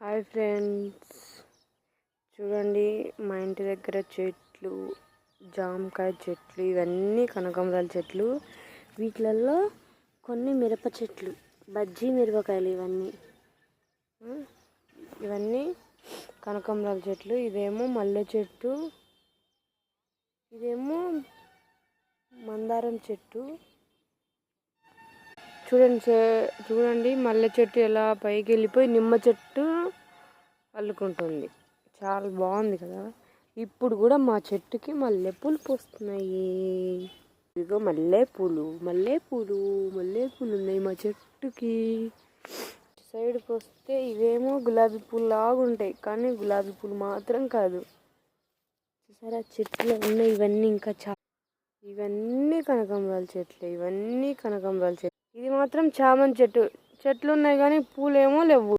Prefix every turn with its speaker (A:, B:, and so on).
A: Hi friends, చూడండి మా ఇంటి దగ్గర చెట్లు, జామకాయ చెట్లు, ఇవన్నీ కనకాంబరాల చెట్లు. వీటిలలో కొన్ని మిరప చెట్లు, బజ్జీ మిరపకాయలు. ఇవన్నీ కనకాంబరాల చెట్లు. ఇదేమో మల్లె చెట్టు, ఇదేమో మందారం చెట్టు. చూడండి మల్లె చెట్టు ఎలా పైకి వెళ్ళిపోయి నిమ్మ చెట్టు అల్లుకుంటుంది. చాలా బాగుంది కదా. ఇప్పుడు కూడా మా చెట్టుకి మల్లెపూలు పూస్తున్నాయి. ఇదిగో మల్లెపూలు ఉన్నాయి మా చెట్టుకి. సైడ్కి వస్తే ఇవేమో గులాబీ పూలు లాగా ఉంటాయి, కానీ గులాబీ పూలు మాత్రం కాదు. చూసారా చెట్లు ఉన్నాయి. ఇవన్నీ ఇంకా ఇవన్నీ కనకాంబరాల చెట్లు. ఇది మాత్రం చామంతి చెట్లు ఉన్నాయి, కానీ పూలేమో లేవు.